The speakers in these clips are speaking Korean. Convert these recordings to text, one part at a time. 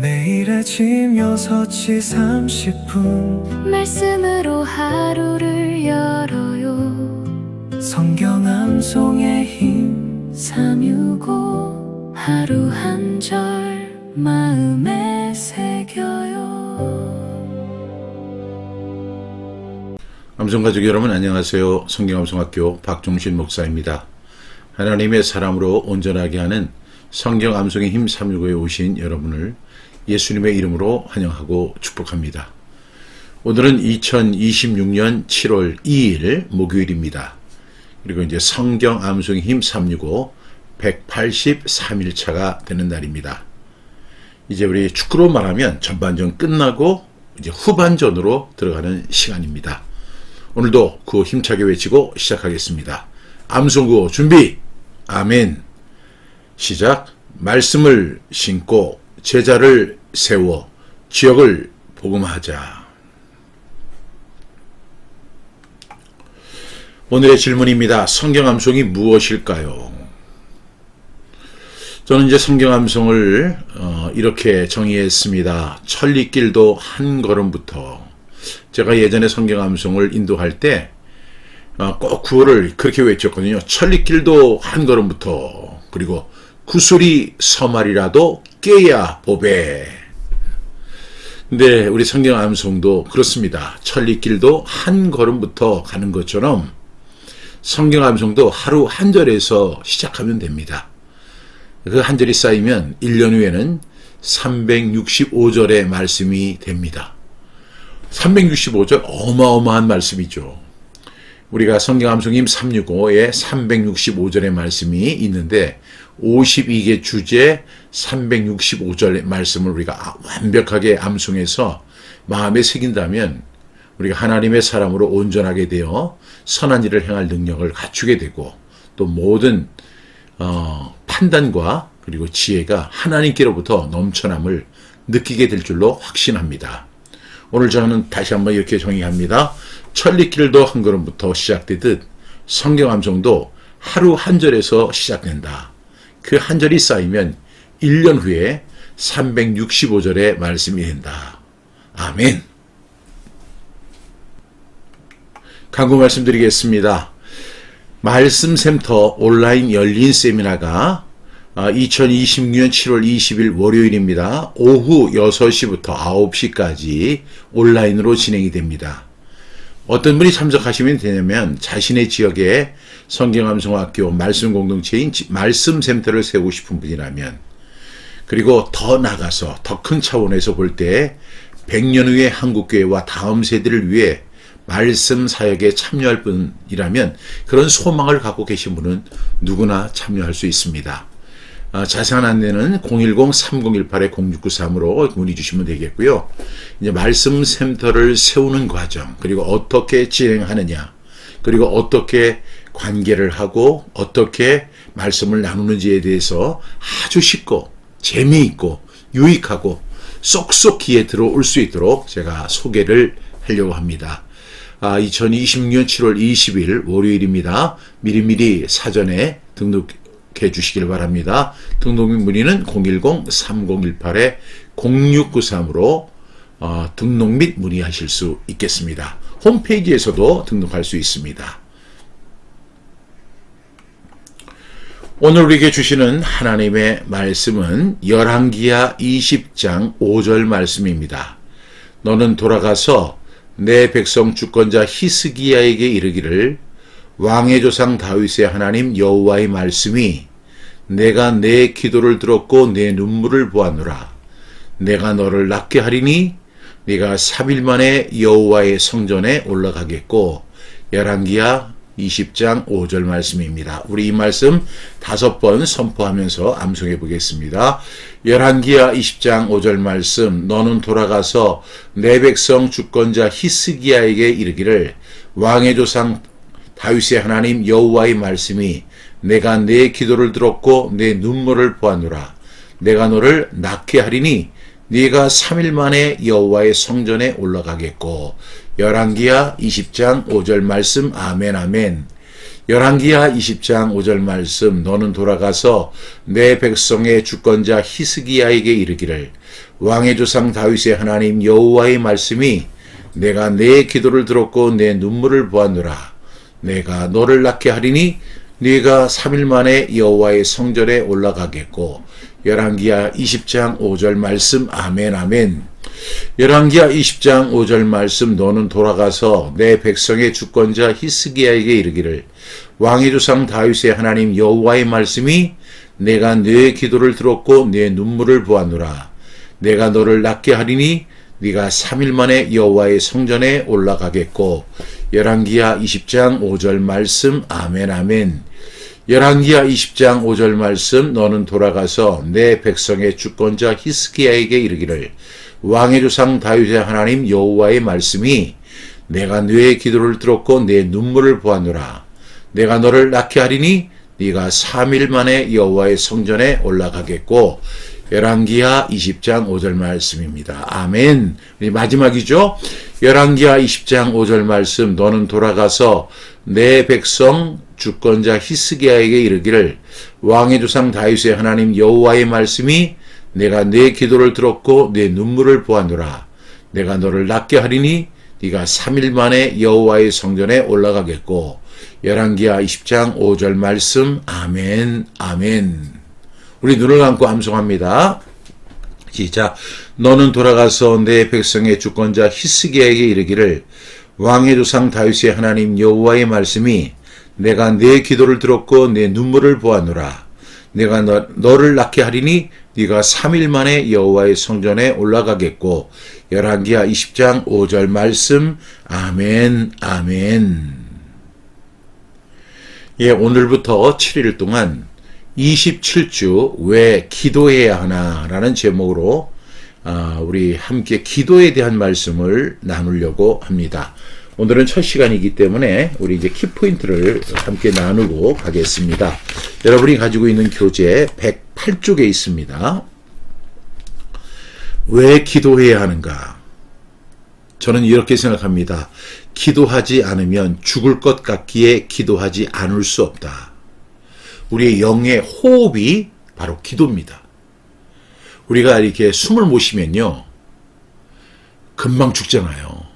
매일 아침 6시 30분 말씀으로 하루를 열어요. 성경 암송의 힘 365 하루 한 절 마음에 새겨요. 암송가족 여러분 안녕하세요. 성경암송학교 박종신 목사입니다. 하나님의 사람으로 온전하게 하는 성경 암송의 힘 365에 오신 여러분을 예수님의 이름으로 환영하고 축복합니다. 오늘은 2026년 7월 2일 목요일입니다. 그리고 이제 성경 암송의 힘 365 183일차가 되는 날입니다. 이제 우리 축구로 말하면 전반전 끝나고 이제 후반전으로 들어가는 시간입니다. 오늘도 구호 힘차게 외치고 시작하겠습니다. 암송구호 준비! 아멘! 시작! 말씀을 신고 제자를 세워 지역을 복음하자. 오늘의 질문입니다. 성경 암송이 무엇일까요? 저는 이제 성경 암송을 이렇게 정의했습니다. 천리길도 한 걸음부터. 제가 예전에 성경 암송을 인도할 때 꼭 구호를 그렇게 외쳤거든요. 천리길도 한 걸음부터. 그리고 구슬이 서말이라도 깨야 보배. 근데 우리 성경 암송도 그렇습니다. 천리길도 한 걸음부터 가는 것처럼 성경 암송도 하루 한 절에서 시작하면 됩니다. 그 한 절이 쌓이면 1년 후에는 365절의 말씀이 됩니다. 365절 어마어마한 말씀이죠. 우리가 성경 암송임 365에 365절의 말씀이 있는데 52개 주제 365절의 말씀을 우리가 완벽하게 암송해서 마음에 새긴다면 우리가 하나님의 사람으로 온전하게 되어 선한 일을 행할 능력을 갖추게 되고 또 모든 판단과 그리고 지혜가 하나님께로부터 넘쳐남을 느끼게 될 줄로 확신합니다. 오늘 저는 다시 한번 이렇게 정의합니다. 천리길도 한 걸음부터 시작되듯 성경 암송도 하루 한 절에서 시작된다. 그 한 절이 쌓이면 1년 후에 365절의 말씀이 된다. 아멘. 강구 말씀드리겠습니다. 말씀센터 온라인 열린 세미나가 2026년 7월 20일 월요일입니다. 오후 6시부터 9시까지 온라인으로 진행이 됩니다. 어떤 분이 참석하시면 되냐면 자신의 지역에 성경암송학교 말씀공동체인 말씀센터를 세우고 싶은 분이라면, 그리고 더 나가서 더 큰 차원에서 볼 때 100년 후의 한국교회와 다음 세대를 위해 말씀 사역에 참여할 분이라면 그런 소망을 갖고 계신 분은 누구나 참여할 수 있습니다. 자세한 안내는 010-3018-0693으로 문의 주시면 되겠고요. 이제 말씀 센터를 세우는 과정, 그리고 어떻게 진행하느냐, 그리고 어떻게 관계를 하고 어떻게 말씀을 나누는지에 대해서 아주 쉽고 재미있고 유익하고 쏙쏙 귀에 들어올 수 있도록 제가 소개를 하려고 합니다. 2026년 7월 20일 월요일입니다. 미리미리 사전에 등록해 주시길 바랍니다. 등록 및 문의는 010-3018-0693으로 등록 및 문의하실 수 있겠습니다. 홈페이지에서도 등록할 수 있습니다. 오늘 우리에게 주시는 하나님의 말씀은 열왕기하 20장 5절 말씀입니다. 너는 돌아가서 내 백성 주권자 히스기야에게 이르기를 왕의 조상 다윗의 하나님 여호와의 말씀이 내가 내 기도를 들었고 내 눈물을 보았노라. 내가 너를 낫게 하리니 네가 3일 만에 여호와의 성전에 올라가겠고. 열왕기하 20장 5절 말씀입니다. 우리 이 말씀 5번 선포하면서 암송해 보겠습니다. 열왕기하 20장 5절 말씀. 너는 돌아가서 내 백성 주권자 히스기야에게 이르기를 왕의 조상 다윗의 하나님 여호와의 말씀이 내가 내 기도를 들었고 내 눈물을 보았노라. 내가 너를 낫게 하리니 네가 3일 만에 여호와의 성전에 올라가겠고. 열왕기하 20장 5절 말씀. 아멘 아멘. 열왕기하 20장 5절 말씀, 너는 돌아가서 내 백성의 주권자 히스기야에게 이르기를 왕의 조상 다윗의 하나님 여호와의 말씀이 내가 내 기도를 들었고 내 눈물을 보았노라. 내가 너를 낳게 하리니 네가 3일 만에 여호와의 성전에 올라가겠고. 열왕기하 20장 5절 말씀. 아멘 아멘. 열왕기하 20장 5절 말씀, 너는 돌아가서 내 백성의 주권자 히스기야에게 이르기를 왕의 조상 다윗의 하나님 여호와의 말씀이 내가 네 기도를 들었고 내 눈물을 보았노라. 내가 너를 낳게 하리니 네가 3일 만에 여호와의 성전에 올라가겠고. 열왕기하 20장 5절 말씀. 아멘 아멘. 열왕기하 20장 5절 말씀, 너는 돌아가서 내 백성의 주권자 히스기야에게 이르기를 왕의 조상 다윗의 하나님 여호와의 말씀이 내가 네 기도를 들었고 내 눈물을 보았노라. 내가 너를 낳게 하리니 네가 3일 만에 여호와의 성전에 올라가겠고. 열왕기하 20장 5절 말씀입니다. 아멘. 마지막이죠. 열왕기하 20장 5절 말씀, 너는 돌아가서 내 백성 주권자 히스기야에게 이르기를 왕의 조상 다윗의 하나님 여호와의 말씀이 내가 내 기도를 들었고 내 눈물을 보았노라. 내가 너를 낳게 하리니 네가 3일 만에 여호와의 성전에 올라가겠고. 열왕기하 20장 5절 말씀. 아멘 아멘. 우리 눈을 감고 암송합니다. 시작. 너는 돌아가서 내 백성의 주권자 히스기야에게 이르기를 왕의 조상 다윗의 하나님 여호와의 말씀이 내가 내 기도를 들었고 내 눈물을 보았노라. 내가 너를 낳게 하리니 네가 3일 만에 여호와의 성전에 올라가겠고. 열왕기하 20장 5절 말씀. 아멘 아멘. 예, 오늘부터 7일 동안 27주 왜 기도해야 하나라는 제목으로 우리 함께 기도에 대한 말씀을 나누려고 합니다. 오늘은 첫 시간이기 때문에 우리 이제 키포인트를 함께 나누고 가겠습니다. 여러분이 가지고 있는 교재 108쪽에 있습니다. 왜 기도해야 하는가? 저는 이렇게 생각합니다. 기도하지 않으면 죽을 것 같기에 기도하지 않을 수 없다. 우리의 영의 호흡이 바로 기도입니다. 우리가 이렇게 숨을 못 쉬면요, 금방 죽잖아요.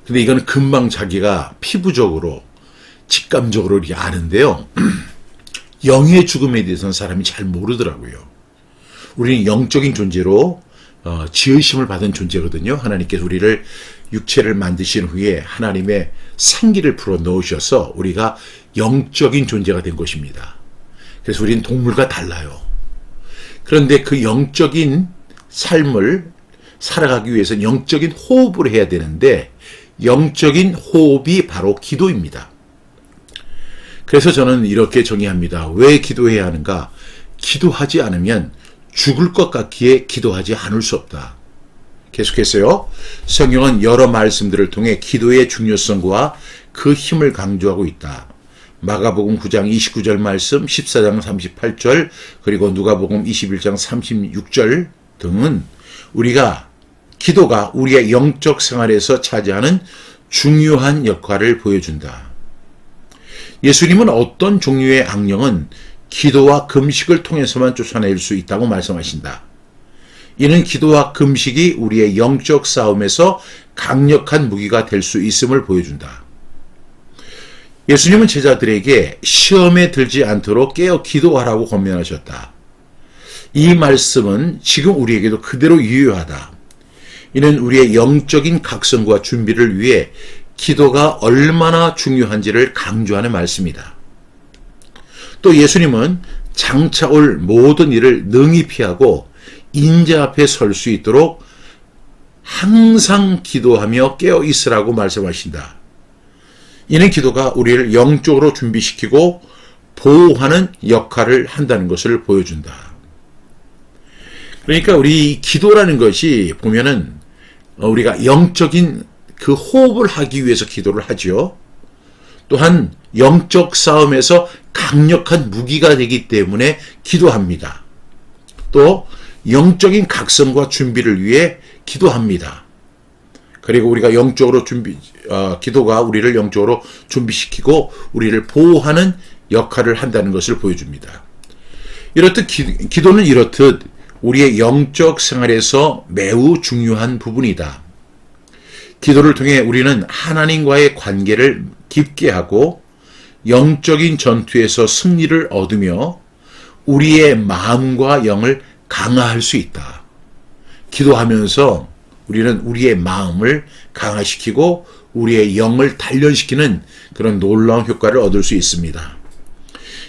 근데 이건 금방 자기가 피부적으로, 직감적으로 이렇게 아는데요. 영의 죽음에 대해서는 사람이 잘 모르더라고요. 우리는 영적인 존재로 지으심을 받은 존재거든요. 하나님께서 우리를 육체를 만드신 후에 하나님의 생기를 불어 넣으셔서 우리가 영적인 존재가 된 것입니다. 그래서 우리는 동물과 달라요. 그런데 그 영적인 삶을 살아가기 위해서는 영적인 호흡을 해야 되는데 영적인 호흡이 바로 기도입니다. 그래서 저는 이렇게 정의합니다. 왜 기도해야 하는가? 기도하지 않으면 죽을 것 같기에 기도하지 않을 수 없다. 계속해서요. 성경은 여러 말씀들을 통해 기도의 중요성과 그 힘을 강조하고 있다. 마가복음 9장 29절 말씀, 14장 38절, 그리고 누가복음 21장 36절 등은 기도가 우리의 영적 생활에서 차지하는 중요한 역할을 보여준다. 예수님은 어떤 종류의 악령은 기도와 금식을 통해서만 쫓아낼 수 있다고 말씀하신다. 이는 기도와 금식이 우리의 영적 싸움에서 강력한 무기가 될 수 있음을 보여준다. 예수님은 제자들에게 시험에 들지 않도록 깨어 기도하라고 권면하셨다. 이 말씀은 지금 우리에게도 그대로 유효하다. 이는 우리의 영적인 각성과 준비를 위해 기도가 얼마나 중요한지를 강조하는 말씀이다. 또 예수님은 장차 올 모든 일을 능히 피하고 인자 앞에 설 수 있도록 항상 기도하며 깨어 있으라고 말씀하신다. 이는 기도가 우리를 영적으로 준비시키고 보호하는 역할을 한다는 것을 보여준다. 그러니까 우리 기도라는 것이 보면은 우리가 영적인 그 호흡을 하기 위해서 기도를 하죠. 또한 영적 싸움에서 강력한 무기가 되기 때문에 기도합니다. 또 영적인 각성과 준비를 위해 기도합니다. 그리고 우리가 영적으로 기도가 우리를 영적으로 준비시키고 우리를 보호하는 역할을 한다는 것을 보여줍니다. 이렇듯 기도는 이렇듯 우리의 영적 생활에서 매우 중요한 부분이다. 기도를 통해 우리는 하나님과의 관계를 깊게 하고 영적인 전투에서 승리를 얻으며 우리의 마음과 영을 강화할 수 있다. 기도하면서 우리는 우리의 마음을 강화시키고 우리의 영을 단련시키는 그런 놀라운 효과를 얻을 수 있습니다.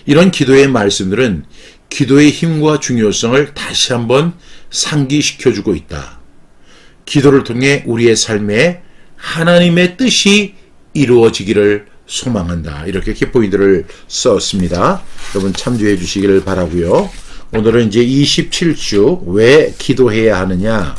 이런 기도의 말씀들은 기도의 힘과 중요성을 다시 한번 상기시켜주고 있다. 기도를 통해 우리의 삶에 하나님의 뜻이 이루어지기를 소망한다. 이렇게 키포인트를 썼습니다. 여러분 참조해 주시기를 바라고요. 오늘은 이제 27주 왜 기도해야 하느냐,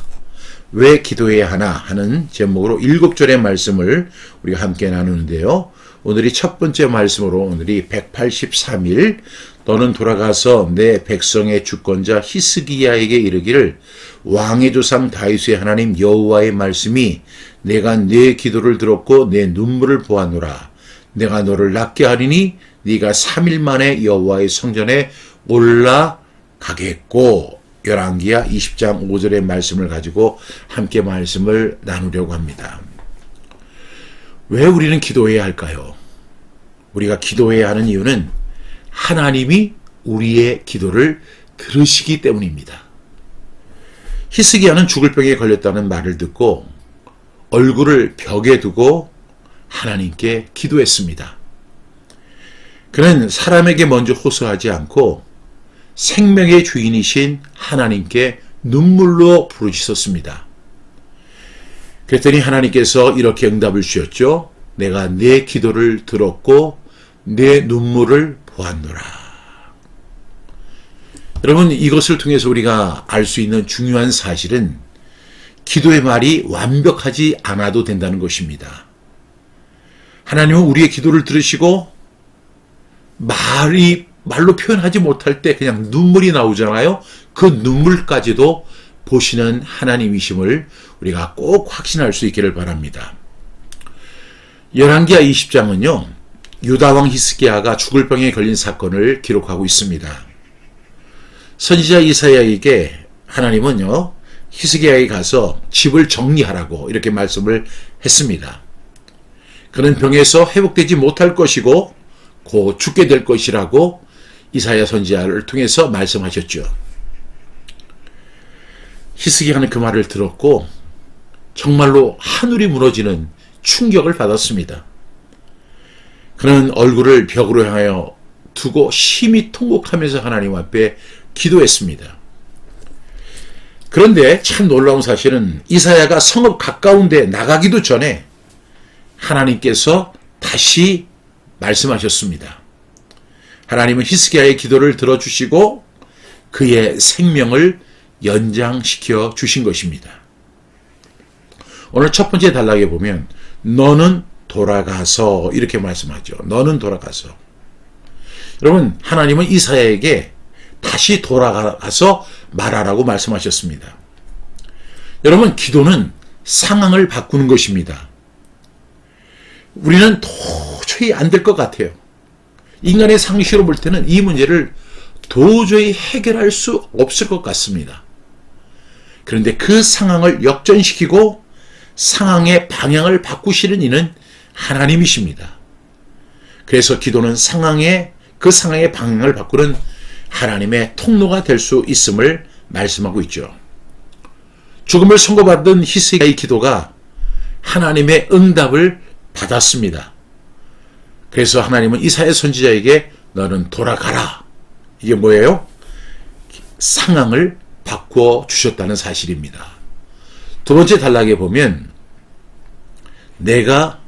왜 기도해야 하나 하는 제목으로 7절의 말씀을 우리가 함께 나누는데요. 오늘이 첫 번째 말씀으로 오늘이 183일 너는 돌아가서 내 백성의 주권자 히스기야에게 이르기를 왕의 조상 다윗의 하나님 여호와의 말씀이 내가 네 기도를 들었고 내 눈물을 보았노라. 내가 너를 낫게 하리니 네가 3일 만에 여호와의 성전에 올라가겠고. 열왕기야 20장 5절의 말씀을 가지고 함께 말씀을 나누려고 합니다. 왜 우리는 기도해야 할까요? 우리가 기도해야 하는 이유는 하나님이 우리의 기도를 들으시기 때문입니다. 히스기야는 죽을 병에 걸렸다는 말을 듣고 얼굴을 벽에 두고 하나님께 기도했습니다. 그는 사람에게 먼저 호소하지 않고 생명의 주인이신 하나님께 눈물로 부르짖었습니다. 그랬더니 하나님께서 이렇게 응답을 주셨죠. 내가 네 기도를 들었고 내 눈물을 보았노라. 여러분, 이것을 통해서 우리가 알 수 있는 중요한 사실은 기도의 말이 완벽하지 않아도 된다는 것입니다. 하나님은 우리의 기도를 들으시고 말로 표현하지 못할 때 그냥 눈물이 나오잖아요. 그 눈물까지도 보시는 하나님이심을 우리가 꼭 확신할 수 있기를 바랍니다. 열왕기야 20장은요. 유다왕 히스기야가 죽을 병에 걸린 사건을 기록하고 있습니다. 선지자 이사야에게 하나님은요. 히스기야에 가서 집을 정리하라고 이렇게 말씀을 했습니다. 그는 병에서 회복되지 못할 것이고 곧 죽게 될 것이라고 이사야 선지자를 통해서 말씀하셨죠. 히스기야는 그 말을 들었고 정말로 하늘이 무너지는 충격을 받았습니다. 그는 얼굴을 벽으로 향하여 두고 심히 통곡하면서 하나님 앞에 기도했습니다. 그런데 참 놀라운 사실은 이사야가 성읍 가까운 데 나가기도 전에 하나님께서 다시 말씀하셨습니다. 하나님은 히스기야의 기도를 들어주시고 그의 생명을 연장시켜 주신 것입니다. 오늘 첫 번째 단락에 보면 너는 돌아가서 이렇게 말씀하죠. 너는 돌아가서. 여러분, 하나님은 이사야에게 다시 돌아가서 말하라고 말씀하셨습니다. 여러분, 기도는 상황을 바꾸는 것입니다. 우리는 도저히 안 될 것 같아요. 인간의 상식으로 볼 때는 이 문제를 도저히 해결할 수 없을 것 같습니다. 그런데 그 상황을 역전시키고 상황의 방향을 바꾸시는 이는 하나님이십니다. 그래서 기도는 그 상황의 방향을 바꾸는 하나님의 통로가 될 수 있음을 말씀하고 있죠. 죽음을 선고받은 히스기야의 기도가 하나님의 응답을 받았습니다. 그래서 하나님은 이사야 선지자에게 너는 돌아가라. 이게 뭐예요? 상황을 바꾸어 주셨다는 사실입니다. 두 번째 단락에 보면 내가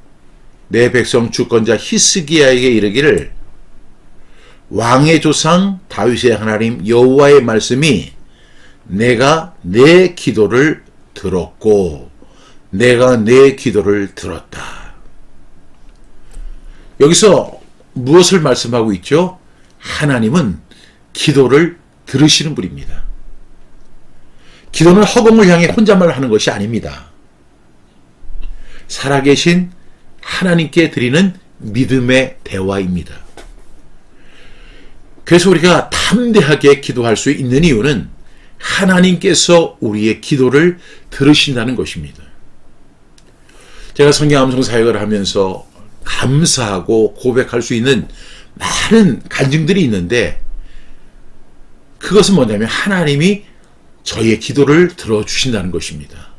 내 백성 주권자 히스기야에게 이르기를 왕의 조상 다윗의 하나님 여호와의 말씀이 내가 내 기도를 들었고 내가 내 기도를 들었다. 여기서 무엇을 말씀하고 있죠? 하나님은 기도를 들으시는 분입니다. 기도는 허공을 향해 혼잣말 하는 것이 아닙니다. 살아계신 하나님께 드리는 믿음의 대화입니다. 그래서 우리가 담대하게 기도할 수 있는 이유는 하나님께서 우리의 기도를 들으신다는 것입니다. 제가 성경 암송 사역을 하면서 감사하고 고백할 수 있는 많은 간증들이 있는데, 그것은 뭐냐면 하나님이 저희의 기도를 들어주신다는 것입니다.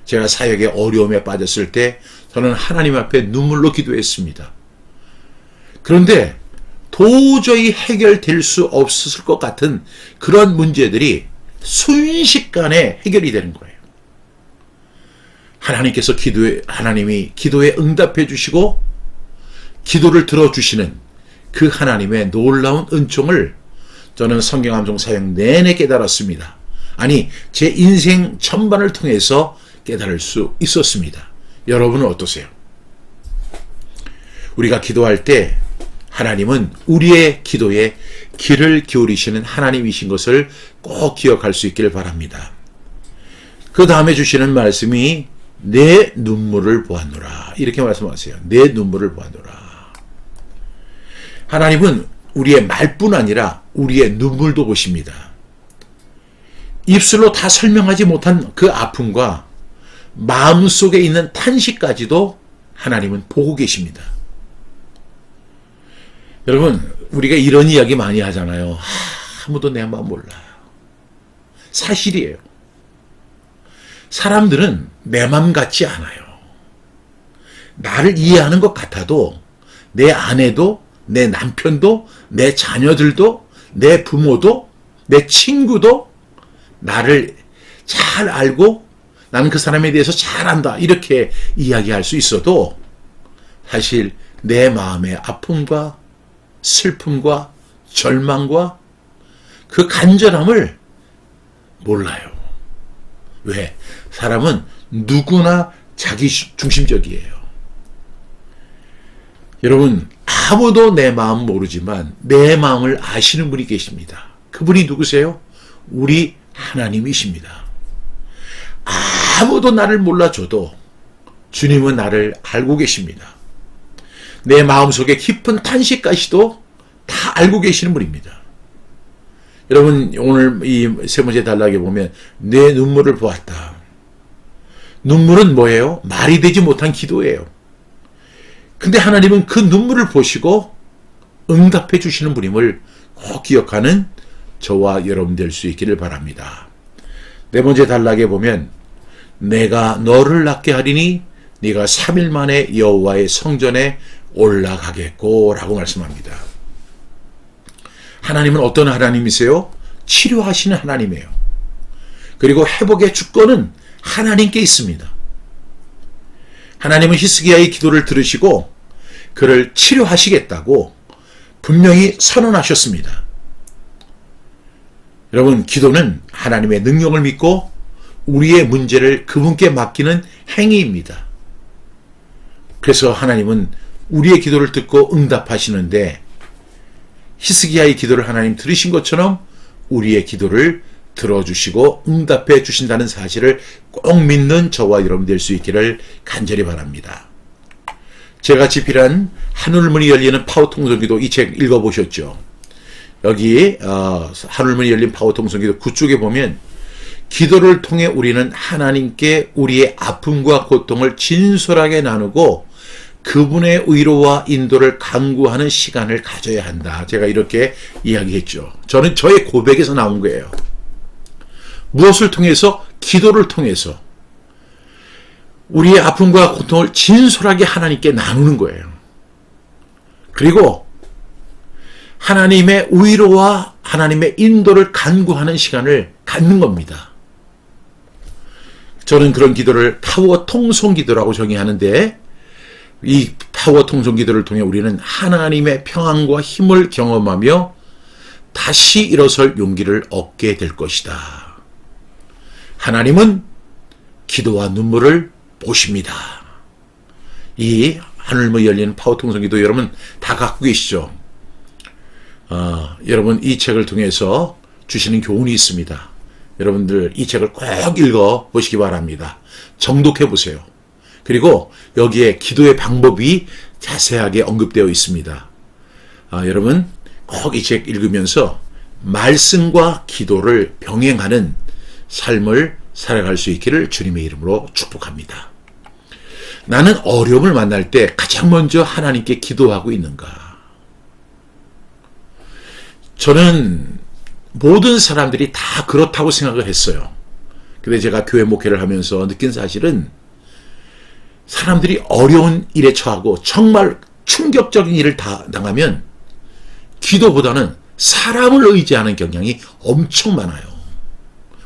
제가 사역의 어려움에 빠졌을 때 저는 하나님 앞에 눈물로 기도했습니다. 그런데 도저히 해결될 수 없었을 것 같은 그런 문제들이 순식간에 해결이 되는 거예요. 하나님이 기도에 응답해 주시고 기도를 들어주시는 그 하나님의 놀라운 은총을 저는 성경 암송 사역 내내 깨달았습니다. 아니, 제 인생 전반을 통해서 깨달을 수 있었습니다. 여러분은 어떠세요? 우리가 기도할 때 하나님은 우리의 기도에 귀를 기울이시는 하나님이신 것을 꼭 기억할 수 있기를 바랍니다. 그 다음에 주시는 말씀이 내 눈물을 보았노라, 이렇게 말씀하세요. 내 눈물을 보았노라. 하나님은 우리의 말뿐 아니라 우리의 눈물도 보십니다. 입술로 다 설명하지 못한 그 아픔과 마음속에 있는 탄식까지도 하나님은 보고 계십니다. 여러분, 우리가 이런 이야기 많이 하잖아요. 아무도 내 마음 몰라요. 사실이에요. 사람들은 내 마음 같지 않아요. 나를 이해하는 것 같아도 내 아내도, 내 남편도, 내 자녀들도, 내 부모도, 내 친구도 나를 잘 알고 나는 그 사람에 대해서 잘 안다, 이렇게 이야기할 수 있어도 사실 내 마음의 아픔과 슬픔과 절망과 그 간절함을 몰라요. 왜? 사람은 누구나 자기 중심적이에요. 여러분, 아무도 내 마음 모르지만 내 마음을 아시는 분이 계십니다. 그분이 누구세요? 우리 하나님이십니다. 아무도 나를 몰라줘도 주님은 나를 알고 계십니다. 내 마음속에 깊은 탄식까지도 다 알고 계시는 분입니다. 여러분, 오늘 이 세 번째 단락에 보면 내 눈물을 보았다. 눈물은 뭐예요? 말이 되지 못한 기도예요. 근데 하나님은 그 눈물을 보시고 응답해 주시는 분임을 꼭 기억하는 저와 여러분 될 수 있기를 바랍니다. 네 번째 단락에 보면 내가 너를 낫게 하리니 네가 3일 만에 여호와의 성전에 올라가겠고 라고 말씀합니다. 하나님은 어떤 하나님이세요? 치료하시는 하나님이에요. 그리고 회복의 주권은 하나님께 있습니다. 하나님은 히스기야의 기도를 들으시고 그를 치료하시겠다고 분명히 선언하셨습니다. 여러분, 기도는 하나님의 능력을 믿고 우리의 문제를 그분께 맡기는 행위입니다. 그래서 하나님은 우리의 기도를 듣고 응답하시는데 히스기야의 기도를 하나님 들으신 것처럼 우리의 기도를 들어주시고 응답해 주신다는 사실을 꼭 믿는 저와 여러분 될 수 있기를 간절히 바랍니다. 제가 집필한 하늘문이 열리는 파워통성기도 이 책 읽어보셨죠? 여기 하늘문이 열린 파워통성기도 9쪽에 보면 기도를 통해 우리는 하나님께 우리의 아픔과 고통을 진솔하게 나누고 그분의 위로와 인도를 간구하는 시간을 가져야 한다. 제가 이렇게 이야기했죠. 저는 저의 고백에서 나온 거예요. 무엇을 통해서? 기도를 통해서 우리의 아픔과 고통을 진솔하게 하나님께 나누는 거예요. 그리고 하나님의 위로와 하나님의 인도를 간구하는 시간을 갖는 겁니다. 저는 그런 기도를 파워 통솔 기도라고 정의하는데 이 파워 통솔 기도를 통해 우리는 하나님의 평안과 힘을 경험하며 다시 일어설 용기를 얻게 될 것이다. 하나님은 기도와 눈물을 보십니다. 이 하늘문이 열리는 파워 통솔 기도 여러분 다 갖고 계시죠? 여러분 이 책을 통해서 주시는 교훈이 있습니다. 여러분들 이 책을 꼭 읽어 보시기 바랍니다. 정독해 보세요. 그리고 여기에 기도의 방법이 자세하게 언급되어 있습니다. 여러분 꼭 이 책 읽으면서 말씀과 기도를 병행하는 삶을 살아갈 수 있기를 주님의 이름으로 축복합니다. 나는 어려움을 만날 때 가장 먼저 하나님께 기도하고 있는가? 저는 모든 사람들이 다 그렇다고 생각을 했어요. 근데 제가 교회 목회를 하면서 느낀 사실은 사람들이 어려운 일에 처하고 정말 충격적인 일을 다 당하면 기도보다는 사람을 의지하는 경향이 엄청 많아요.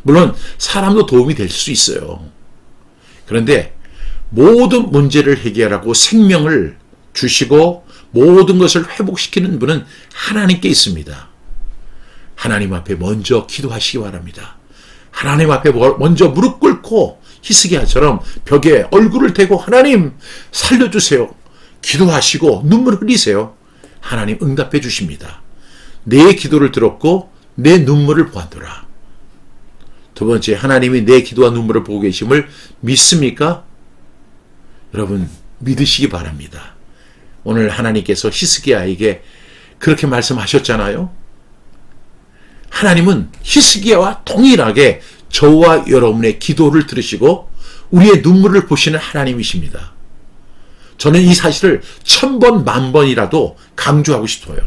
물론 사람도 도움이 될 수 있어요. 그런데 모든 문제를 해결하고 생명을 주시고 모든 것을 회복시키는 분은 하나님께 있습니다. 하나님 앞에 먼저 기도하시기 바랍니다. 하나님 앞에 먼저 무릎 꿇고 히스기야처럼 벽에 얼굴을 대고 하나님 살려주세요. 기도하시고 눈물 흘리세요. 하나님 응답해 주십니다. 내 기도를 들었고 내 눈물을 보았노라. 두 번째, 하나님이 내 기도와 눈물을 보고 계심을 믿습니까? 여러분 믿으시기 바랍니다. 오늘 하나님께서 히스기야에게 그렇게 말씀하셨잖아요. 하나님은 히스기야와 동일하게 저와 여러분의 기도를 들으시고 우리의 눈물을 보시는 하나님이십니다. 저는 이 사실을 1000번, 10,000번이라도 강조하고 싶어요.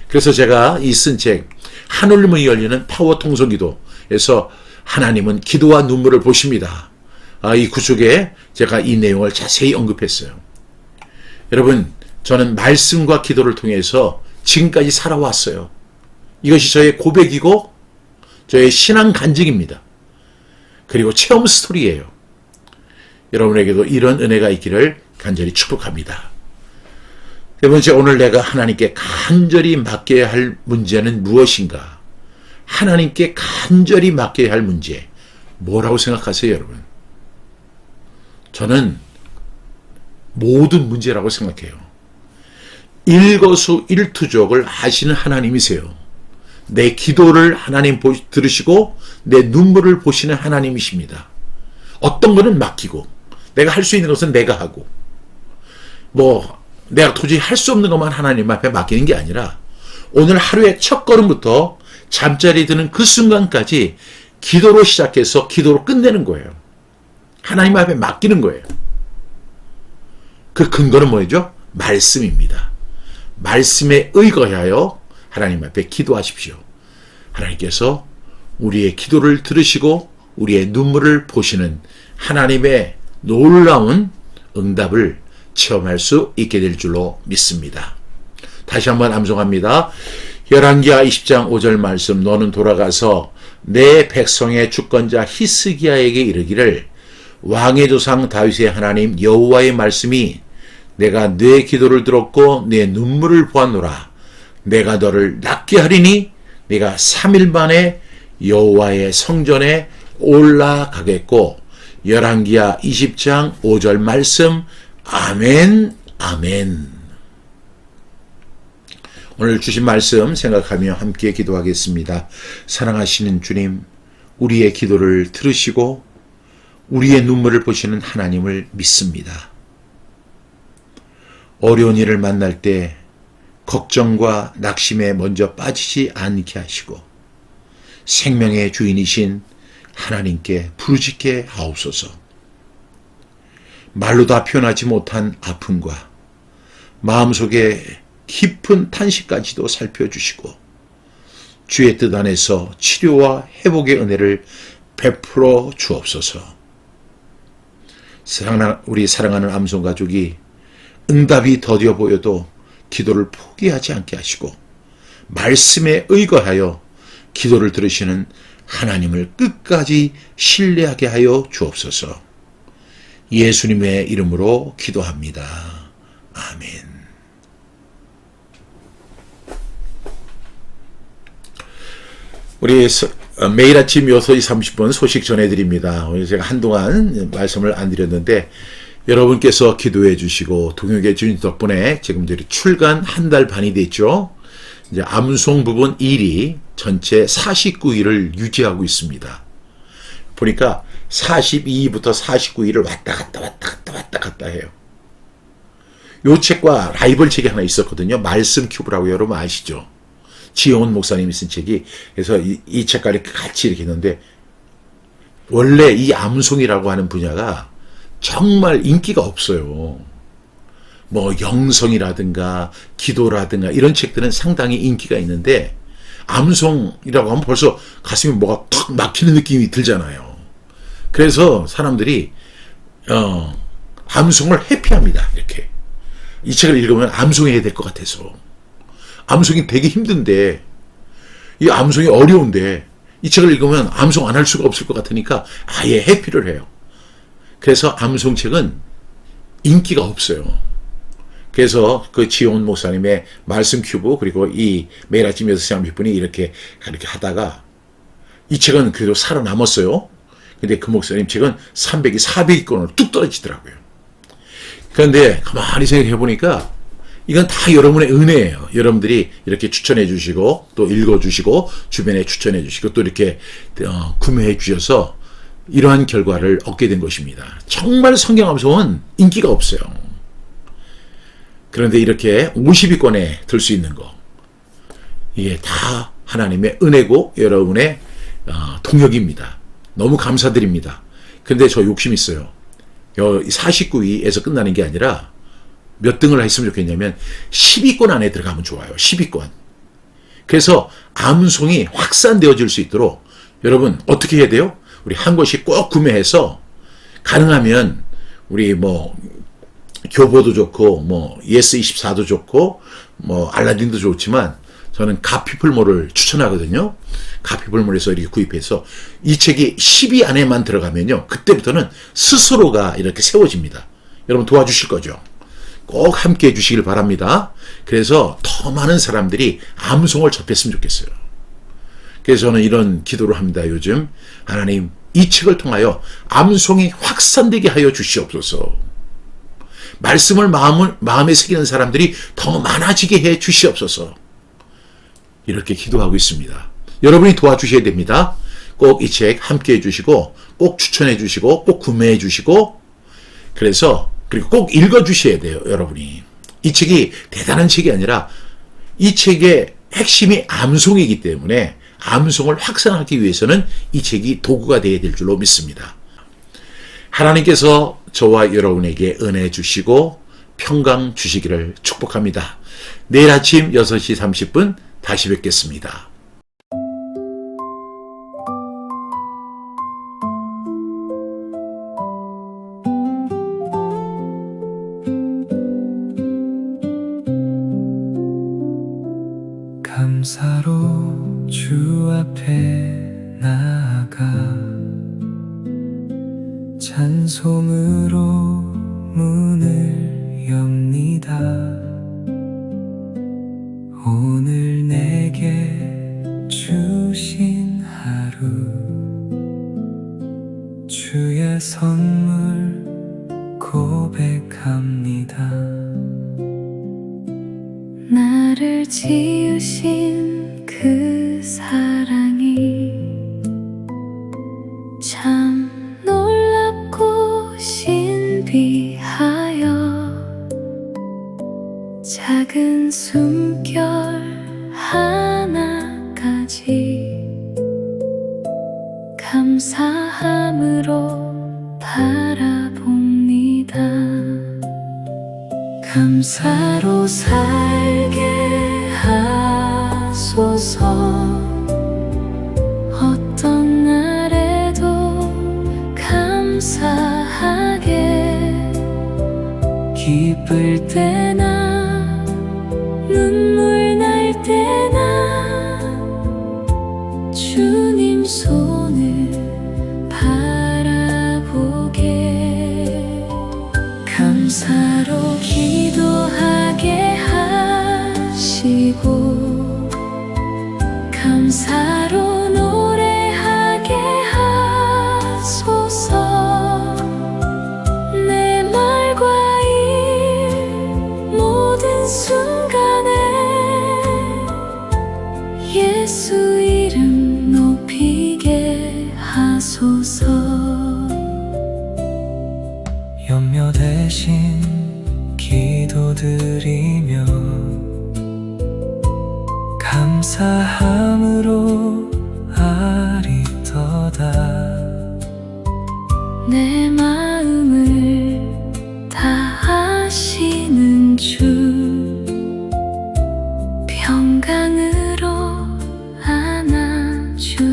그래서 제가 이 쓴 책 하늘문이 열리는 파워 통성기도에서 하나님은 기도와 눈물을 보십니다. 이 구축에 제가 이 내용을 자세히 언급했어요. 여러분, 저는 말씀과 기도를 통해서 지금까지 살아왔어요. 이것이 저의 고백이고 저의 신앙 간증입니다. 그리고 체험 스토리예요. 여러분에게도 이런 은혜가 있기를 간절히 축복합니다. 세 번째, 오늘 내가 하나님께 간절히 맡겨야 할 문제는 무엇인가? 하나님께 간절히 맡겨야 할 문제 뭐라고 생각하세요, 여러분? 저는 모든 문제라고 생각해요. 일거수일투족을 하시는 하나님이세요. 내 기도를 하나님 들으시고 내 눈물을 보시는 하나님이십니다. 어떤 거는 맡기고 내가 할 수 있는 것은 내가 하고 내가 도저히 할 수 없는 것만 하나님 앞에 맡기는 게 아니라 오늘 하루의 첫 걸음부터 잠자리 드는 그 순간까지 기도로 시작해서 기도로 끝내는 거예요. 하나님 앞에 맡기는 거예요. 그 근거는 뭐죠? 말씀입니다. 말씀에 의거하여 하나님 앞에 기도하십시오. 하나님께서 우리의 기도를 들으시고 우리의 눈물을 보시는 하나님의 놀라운 응답을 체험할 수 있게 될 줄로 믿습니다. 다시 한번 암송합니다. 열왕기하 20장 5절 말씀, 너는 돌아가서 내 백성의 주권자 히스기야에게 이르기를 왕의 조상 다윗의 하나님 여호와의 말씀이 내가 내 기도를 들었고 내 눈물을 보았노라. 내가 너를 낫게 하리니 네가 3일 만에 여호와의 성전에 올라가겠고. 열왕기하 20장 5절 말씀. 아멘, 아멘. 오늘 주신 말씀 생각하며 함께 기도하겠습니다. 사랑하시는 주님, 우리의 기도를 들으시고 우리의 눈물을 보시는 하나님을 믿습니다. 어려운 일을 만날 때 걱정과 낙심에 먼저 빠지지 않게 하시고 생명의 주인이신 하나님께 부르짖게 하옵소서. 말로 다 표현하지 못한 아픔과 마음속에 깊은 탄식까지도 살펴주시고 주의 뜻 안에서 치료와 회복의 은혜를 베풀어 주옵소서. 우리 사랑하는 암송 가족이 응답이 더디어 보여도 기도를 포기하지 않게 하시고 말씀에 의거하여 기도를 들으시는 하나님을 끝까지 신뢰하게 하여 주옵소서. 예수님의 이름으로 기도합니다. 아멘. 우리 매일 아침 6시 30분 소식 전해드립니다. 제가 한동안 말씀을 안 드렸는데 여러분께서 기도해 주시고 동역해 주신 덕분에 지금 출간 한 달 반이 됐죠. 이제 암송 부분 1위 전체 49위를 유지하고 있습니다. 보니까 42위부터 49위를 왔다 갔다 왔다 갔다 해요. 요 책과 라이벌 책이 하나 있었거든요. 말씀 큐브라고 여러분 아시죠? 지혜원 목사님이 쓴 책이, 그래서 이 책과 이렇게 같이 이렇게 있는데, 원래 이 암송이라고 하는 분야가 정말 인기가 없어요. 뭐 영성이라든가 기도라든가 이런 책들은 상당히 인기가 있는데, 암송이라고 하면 벌써 가슴이 뭐가 턱 막히는 느낌이 들잖아요. 그래서 사람들이 암송을 회피합니다. 이렇게 이 책을 읽으면 암송해야 될 것 같아서. 암송이 되게 힘든데, 이 암송이 어려운데 이 책을 읽으면 암송 안 할 수가 없을 것 같으니까 아예 회피를 해요. 그래서 암송책은 인기가 없어요. 그래서 그 지혜원 목사님의 말씀 큐브, 그리고 이 매일 아침 6시 30분이 이렇게 하다가 이 책은 그래도 살아남았어요. 근데 그 목사님 책은 300이 400위권으로 뚝 떨어지더라고요. 그런데 가만히 생각해 보니까 이건 다 여러분의 은혜예요. 여러분들이 이렇게 추천해 주시고 또 읽어 주시고 주변에 추천해 주시고 또 이렇게 구매해 주셔서 이러한 결과를 얻게 된 것입니다. 정말 성경 암송은 인기가 없어요. 그런데 이렇게 50위권에 들 수 있는 거, 이게 다 하나님의 은혜고 여러분의 동역입니다. 너무 감사드립니다. 근데 저 욕심 있어요. 49위에서 끝나는 게 아니라 몇 등을 했으면 좋겠냐면 10위권 안에 들어가면 좋아요. 10위권. 그래서 암송이 확산되어질 수 있도록 여러분 어떻게 해야 돼요? 우리 한 권씩 꼭 구매해서, 가능하면 우리 뭐 교보도 좋고 뭐 예스24도 좋고 뭐 알라딘도 좋지만 저는 가피플몰을 추천하거든요. 가피플몰에서 이렇게 구입해서 이 책이 10위 안에만 들어가면요, 그때부터는 스스로가 이렇게 세워집니다. 여러분 도와주실 거죠? 꼭 함께 해주시길 바랍니다. 그래서 더 많은 사람들이 암송을 접했으면 좋겠어요. 그래서 저는 이런 기도를 합니다. 요즘 하나님, 이 책을 통하여 암송이 확산되게 하여 주시옵소서. 말씀을 마음에 새기는 사람들이 더 많아지게 해 주시옵소서. 이렇게 기도하고 있습니다. 여러분이 도와주셔야 됩니다. 꼭 이 책 함께 해주시고 꼭 추천해 주시고 꼭 구매해 주시고, 그래서 그리고 꼭 읽어 주셔야 돼요. 여러분이 이 책이 대단한 책이 아니라 이 책의 핵심이 암송이기 때문에 암송을 확산하기 위해서는 이 책이 도구가 되어야 될 줄로 믿습니다. 하나님께서 저와 여러분에게 은혜 주시고 평강 주시기를 축복합니다. 내일 아침 6시 30분 다시 뵙겠습니다. 감사로 주 앞에 나아가 찬송으로 문을 엽니다. 오늘 내게 주신 하루, 주의 선물 고백합니다. 나를 지으신 그 사랑이 참 놀랍고 신비하여 작은 숨결 하나까지 감사함으로 바라봅니다. 감사로 살게 하소서. 어떤 날에도 감사하게, 기쁠 때나 눈물 날 때나 주님 손을 바라보게. 감사로 기도하게 하시고 감사로 노래하게 하소서. 내 말과 일 모든 순간에 대신 기도드리며 감사함으로 아리떠다. 내 마음을 다 아시는 주, 평강으로 안아주소서.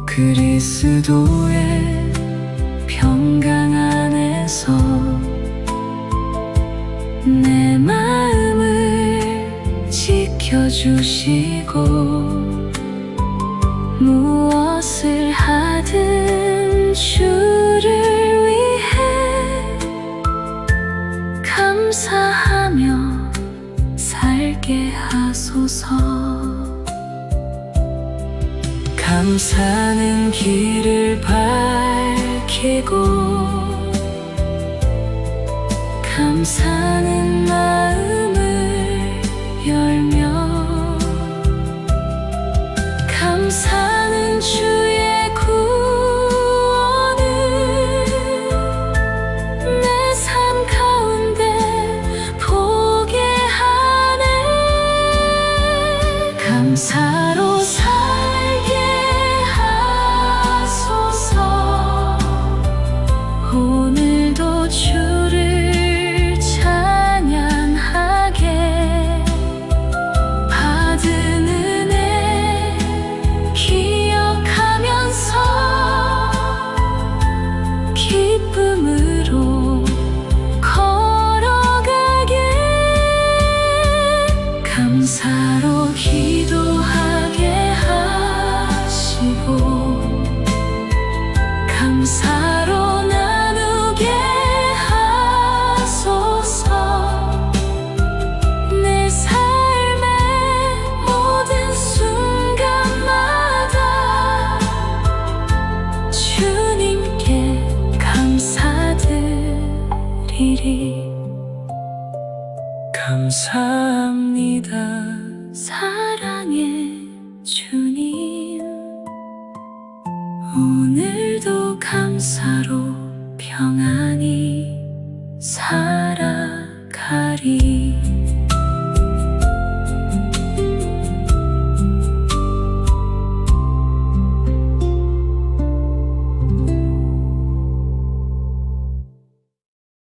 그리스도의 평강 안에서 내 마음을 지켜주시고 무엇을 하든 주를 위해 감사하며 살게 하소서. 감사는 길을 밝히고 감사는 마음을 열며 감사는 주의 구원을 내 삶 가운데 보게 하네. 감사로 살게 하소서. 오늘도 주를 찬양하게. 받은 은혜 기억하면서 기쁨으로 걸어가게. 감사로 기도하게 하시고 감사로 나누게 하소서. 내 삶의 모든 순간마다 주님께 감사드리리. 감사합니다. 사랑의 주님, 오늘도 감사로 평안